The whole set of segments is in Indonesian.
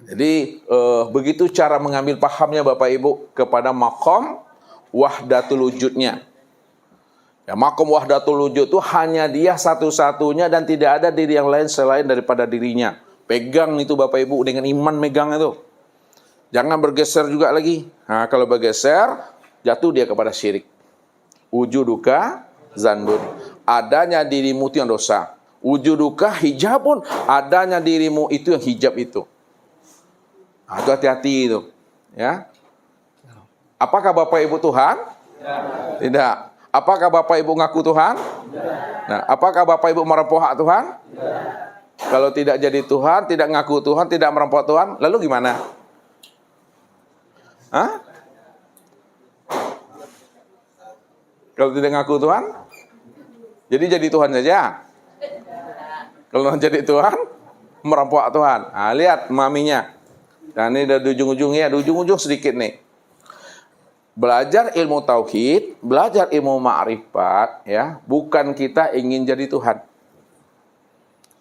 Jadi begitu cara mengambil pahamnya Bapak Ibu kepada maqam wahdatul wujudnya. Ya, maqam wahdatul wujud itu hanya dia satu-satunya dan tidak ada diri yang lain selain daripada dirinya. Pegang itu Bapak Ibu dengan iman, megang itu. Jangan bergeser juga lagi. Nah, kalau bergeser jatuh dia kepada syirik. Wujuduka zandun. Adanya dirimu itu yang dosa. Wujuduka hijabun. Adanya dirimu itu yang hijab itu. Nah, itu hati-hati itu, ya. Apakah Bapak Ibu Tuhan? Tidak. Apakah Bapak Ibu ngaku Tuhan? Nah, apakah Bapak Ibu merempah hak Tuhan? Kalau tidak jadi Tuhan, tidak ngaku Tuhan, tidak merempah Tuhan, lalu gimana? Hah? Kalau tidak ngaku Tuhan, jadi Tuhan saja. Kalau jadi Tuhan, merempah Tuhan. Nah, lihat maminya. Nah, ini dari ujung-ujungnya, di ujung-ujung sedikit nih. Belajar ilmu tauhid, belajar ilmu ma'rifat, ya, bukan kita ingin jadi Tuhan.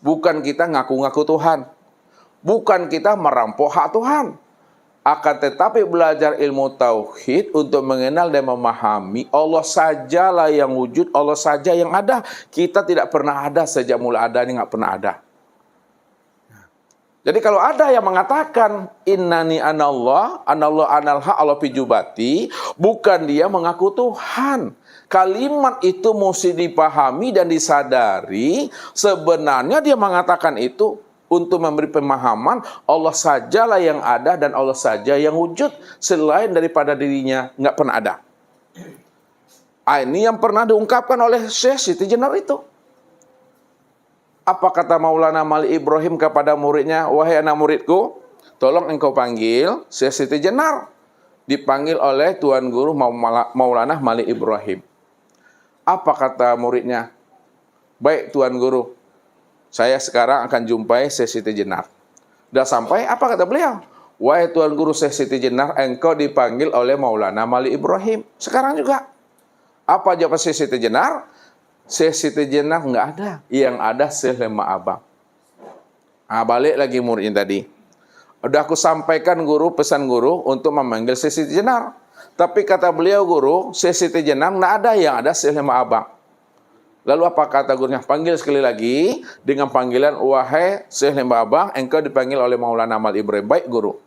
Bukan kita ngaku-ngaku Tuhan. Bukan kita merampok hak Tuhan. Akan tetapi belajar ilmu tauhid untuk mengenal dan memahami Allah sajalah yang wujud, Allah saja yang ada. Kita tidak pernah ada sejak mula adanya, nggak pernah ada. Jadi kalau ada yang mengatakan innani anallah, anallah analha Allah pijubati, bukan dia mengaku Tuhan. Kalimat itu mesti dipahami dan disadari. Sebenarnya dia mengatakan itu untuk memberi pemahaman Allah sajalah yang ada dan Allah saja yang wujud. Selain daripada dirinya nggak pernah ada. Ini yang pernah diungkapkan oleh Syekh Siti Jenar itu. Apa kata Maulana Malik Ibrahim kepada muridnya? Wahai anak muridku, tolong engkau panggil Syekh Siti Jenar. Dipanggil oleh Tuan Guru Maulana Malik Ibrahim. Apa kata muridnya? Baik Tuan Guru, saya sekarang akan jumpai Syekh Siti Jenar. Sudah sampai, apa kata beliau? Wahai Tuan Guru Syekh Siti Jenar, engkau dipanggil oleh Maulana Malik Ibrahim. Sekarang juga. Apa jawab Syekh Siti Jenar? Syekh Siti Jenar nggak ada. Yang ada Syekh Lema Abang. Balik lagi muridnya tadi. Udah aku sampaikan guru, pesan guru untuk memanggil Syekh Siti Jenar. Tapi kata beliau guru, Syekh Siti Jenar nggak ada, yang ada Syekh Lema Abang. Lalu apa kata gurunya? Panggil sekali lagi dengan panggilan wahai Syekh Lema Abang, engkau dipanggil oleh Maulana Malik Ibrahim. Baik guru.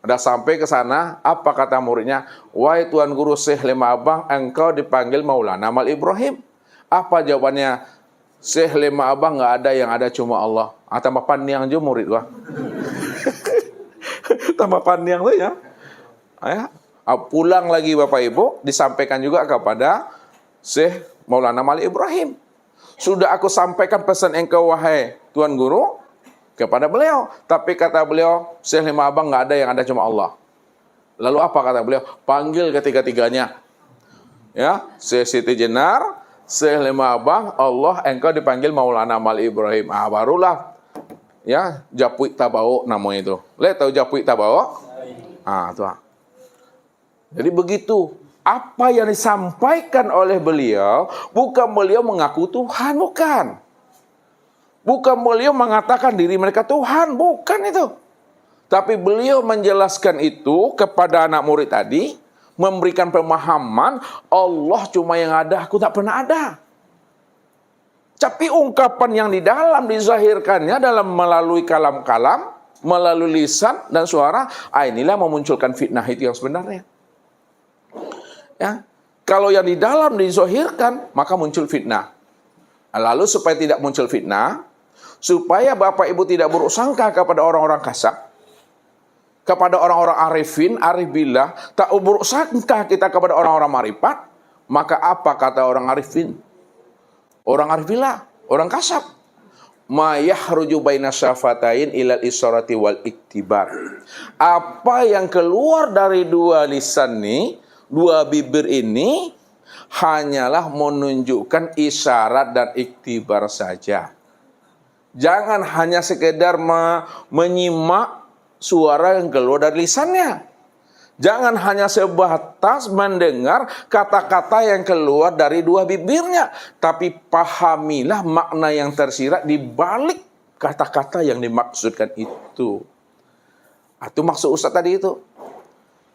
Udah sampai ke sana, apa kata muridnya? Wahai Tuan Guru Syekh Lema Abang, engkau dipanggil Maulana Malik Ibrahim. Apa jawabannya? Syekh Lema Abang nggak ada, yang ada cuma Allah. Tambah pandiang juga murid gua. Tambah pandiang tuh ya. Pulang lagi Bapak Ibu, disampaikan juga kepada Syekh Maulana Malik Ibrahim. Sudah aku sampaikan pesan engkau wahai Tuan Guru kepada beliau. Tapi kata beliau, Syekh Lema Abang nggak ada, yang ada cuma Allah. Lalu apa kata beliau? Panggil ketiga-tiganya. Ya, Syekh Siti Jenar, Syekh Lema Abang, Allah, engkau dipanggil Maulana Malik Ibrahim. Barulah ya Japuik Tabao namanya itu. Lihat tahu Japuik Tabao? Tuh. Jadi begitu. Apa yang disampaikan oleh beliau, bukan beliau mengaku Tuhan, bukan. Bukan beliau mengatakan diri mereka Tuhan, bukan itu. Tapi beliau menjelaskan itu kepada anak murid tadi, memberikan pemahaman Allah cuma yang ada, aku tak pernah ada. Tapi ungkapan yang di dalam dizahirkannya dalam melalui kalam-kalam, melalui lisan dan suara, inilah memunculkan fitnah itu yang sebenarnya. Ya, kalau yang di dalam dizahirkan, maka muncul fitnah. Lalu supaya tidak muncul fitnah, supaya Bapak Ibu tidak buruk sangka kepada orang-orang kasar, kepada orang-orang arifin, arif billah, tak buruk sangka kita kepada orang-orang marifat, maka apa kata orang arifin? Orang arif billah, orang kasab. Ma yahruju baina syafatain ilal isyrati wal iktibar. Apa yang keluar dari dua lisan ini, dua bibir ini, hanyalah menunjukkan isyarat dan iktibar saja. Jangan hanya sekedar menyimak suara yang keluar dari lisannya. Jangan hanya sebatas mendengar kata-kata yang keluar dari dua bibirnya. Tapi pahamilah makna yang tersirat di balik kata-kata yang dimaksudkan itu. Itu maksud Ustaz tadi itu.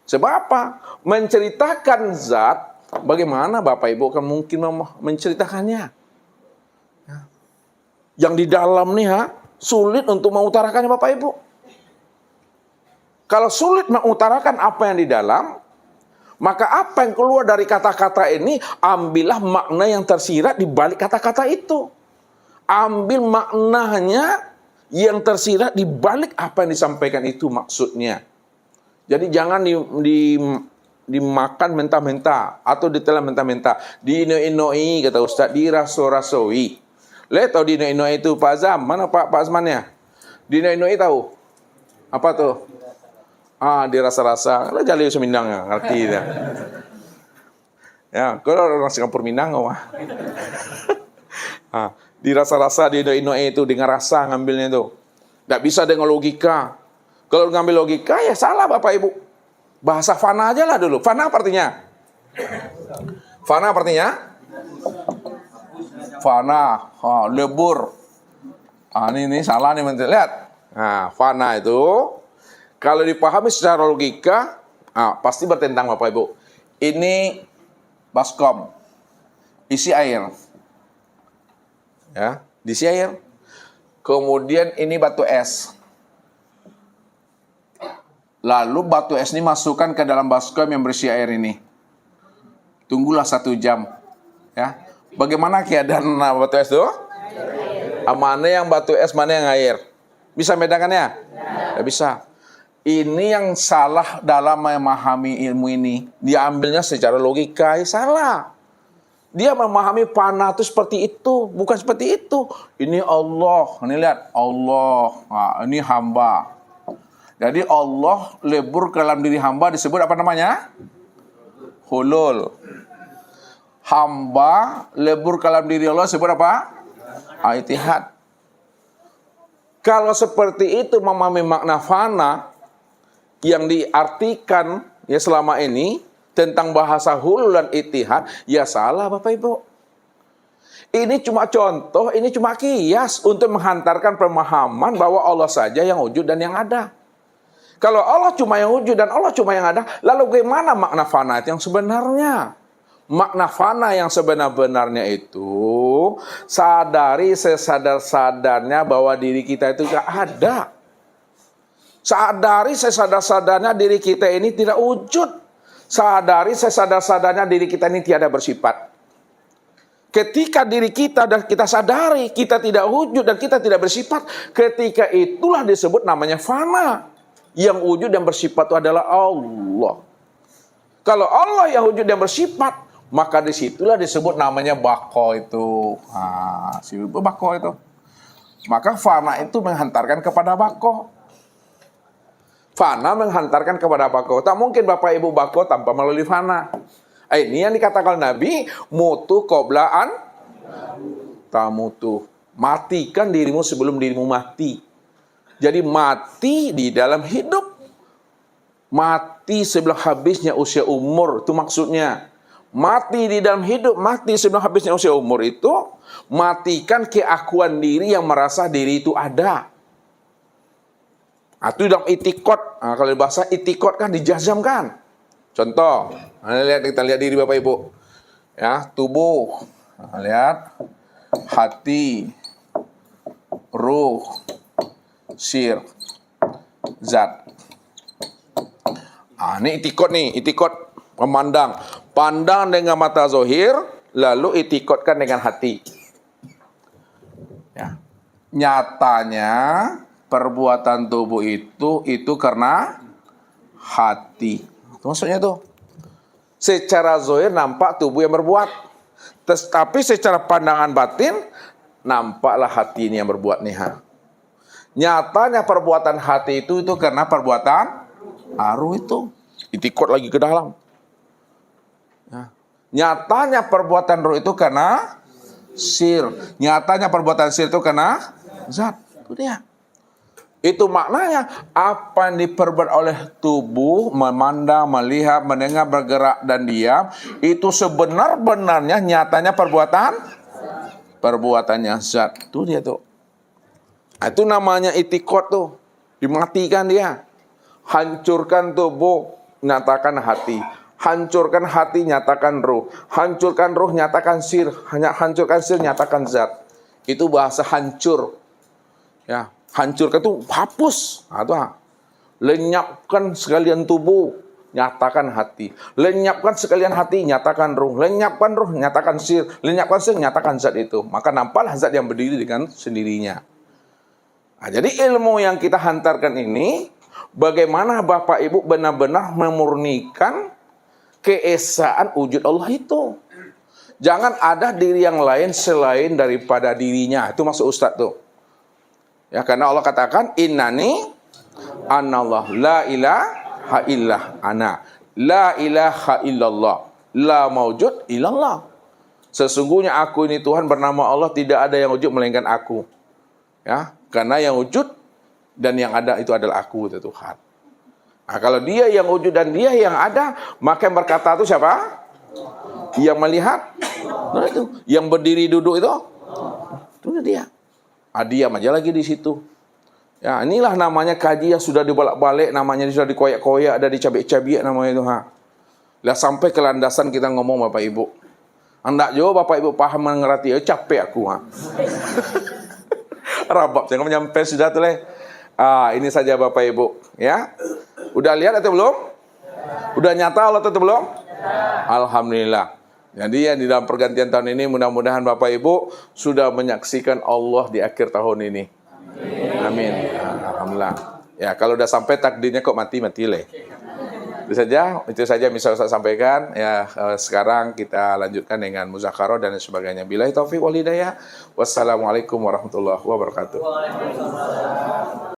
Sebab apa? Menceritakan zat, bagaimana Bapak Ibu kan mungkin menceritakannya. Yang di dalam nih sulit untuk mengutarakannya Bapak Ibu. Kalau sulit mengutarakan apa yang di dalam, maka apa yang keluar dari kata-kata ini, ambillah makna yang tersirat di balik kata-kata itu. Ambil maknanya yang tersirat di balik apa yang disampaikan itu maksudnya. Jadi jangan dimakan mentah-mentah atau ditelan mentah-mentah. Diino-inoi kata Ustaz, diraso-rasoi. Lihat tahu dino-inoi itu Pak Azam, mana Pak Azmannya? Dino-inoi tahu? Apa tuh? Dirasa-rasa. Lah jali Semindang ya, ngerti dia. Ya, kalau orang Singapura Minang mah. Dirasa-rasa dino-inoi itu dengan rasa ngambilnya itu. Enggak bisa dengan logika. Kalau ngambil logika ya salah Bapak Ibu. Bahasa fana aja lah dulu. Fana apa artinya? Fana apa artinya? Fana, lebur. Ini salah nih menteri. Lihat. Fana itu kalau dipahami secara logika, pasti bertentang Bapak Ibu. Ini baskom, isi air, ya, diisi air. Kemudian ini batu es. Lalu batu es ini masukkan ke dalam baskom yang berisi air ini. Tunggulah 1 jam, ya. Bagaimana keadaan batu es itu? Mana yang batu es, mana yang air? Bisa bedakannya? Tidak bisa. Ini yang salah dalam memahami ilmu ini. Dia ambilnya secara logika, salah. Dia memahami fana itu seperti itu, bukan seperti itu. Ini Allah, ini lihat Allah. Ini hamba. Jadi Allah lebur ke dalam diri hamba disebut apa namanya? Hulul. Hamba lebur ke dalam diri Allah disebut apa? Itihad. Kalau seperti itu memahami makna fana yang diartikan ya selama ini tentang bahasa hulul dan itihad, ya salah Bapak Ibu. Ini cuma contoh, ini cuma kias untuk menghantarkan pemahaman bahwa Allah saja yang wujud dan yang ada. Kalau Allah cuma yang wujud dan Allah cuma yang ada, lalu bagaimana makna fana yang sebenarnya? Makna fana yang sebenar-benarnya itu sadari sesadar-sadarnya bahwa diri kita itu tidak ada. Sadari sesadar-sadarnya diri kita ini tidak wujud. Sadari sesadar-sadarnya diri kita ini tiada bersifat. Ketika diri kita dan kita sadari kita tidak wujud dan kita tidak bersifat, ketika itulah disebut namanya fana. Yang wujud dan bersifat itu adalah Allah. Kalau Allah yang wujud dan bersifat, maka disitulah disebut namanya bako itu. Bako itu. Maka fana itu menghantarkan kepada bako. Fana menghantarkan kepada bako. Tak mungkin Bapak Ibu bako tanpa melalui fana. Ini yang dikatakan Nabi, mutu qoblaan tamutu. Matikan dirimu sebelum dirimu mati. Jadi mati di dalam hidup. Mati sebelum habisnya usia umur. Itu maksudnya. Mati di dalam hidup, mati sebelum habisnya usia umur itu. Matikan keakuan diri yang merasa diri itu ada. Itu dalam itikot. Kalau bahasa itikot kan dijazamkan. Contoh, kita lihat diri Bapak Ibu. Ya, tubuh. Lihat. Hati. Ruh. Sir. Zat. Ini itikot nih. Itikot memandang. Pandang dengan mata zohir. Lalu itikotkan dengan hati. Ya. Nyatanya perbuatan tubuh itu karena hati. Itu maksudnya tuh. Secara zahir nampak tubuh yang berbuat. Tetapi secara pandangan batin nampaklah hati ini yang berbuat nih. Nyatanya perbuatan hati itu karena perbuatan ruh itu. Itikot lagi ke dalam. Ya. Nyatanya perbuatan ruh itu karena sir. Nyatanya perbuatan sir itu karena zat. Itu dia. Itu maknanya apa yang diperbuat oleh tubuh, memandang, melihat, mendengar, bergerak, dan diam, itu sebenar-benarnya nyatanya perbuatannya zat. Itu dia tuh. Itu namanya itikot tuh. Dimatikan dia. Hancurkan tubuh, nyatakan hati. Hancurkan hati, nyatakan ruh. Hancurkan ruh, nyatakan sir. Hancurkan sir, nyatakan zat. Itu bahasa hancur. Ya, hancurkan itu hapus. Lenyapkan sekalian tubuh, nyatakan hati. Lenyapkan sekalian hati, nyatakan ruh. Lenyapkan ruh, nyatakan sir. Lenyapkan sir, nyatakan zat itu. Maka nampaklah zat yang berdiri dengan sendirinya. Nah, jadi ilmu yang kita hantarkan ini, bagaimana Bapak Ibu benar-benar memurnikan keesaan wujud Allah itu. Jangan ada diri yang lain selain daripada dirinya. Itu maksud Ustaz tuh. Ya, karena Allah katakan, innani anallah, la ilaha illah ana, la ilaha illallah, la maujud illallah. Sesungguhnya aku ini Tuhan bernama Allah, tidak ada yang wujud melainkan aku. Ya, karena yang wujud dan yang ada itu adalah aku, itu Tuhan. Nah, kalau dia yang wujud dan dia yang ada, maka yang berkata itu siapa? Yang melihat, nah itu. Yang berdiri duduk itu dia. Diam aja lagi di situ. Ya, inilah namanya kaji yang sudah dibolak-balik, namanya sudah dikoyak-koyak, ada dicabik-cabik namanya itu. Lah sampai ke landasan kita ngomong Bapak Ibu. Hendak juga Bapak Ibu paham mengerti, capek aku. Rabab, jangan nyampe sudah tuh leh. Ini saja Bapak Ibu, ya. Udah lihat atau belum? Udah nyata Allah atau belum? Alhamdulillah. Jadi yang di dalam pergantian tahun ini mudah-mudahan Bapak Ibu sudah menyaksikan Allah di akhir tahun ini. Amin. Alhamdulillah. Ya, kalau udah sampai takdirnya kok mati leh. Itu saja bisa saya sampaikan. Ya, sekarang kita lanjutkan dengan muzakarah dan sebagainya. Billahi taufiq wal hidayah. Wassalamualaikum warahmatullahi wabarakatuh.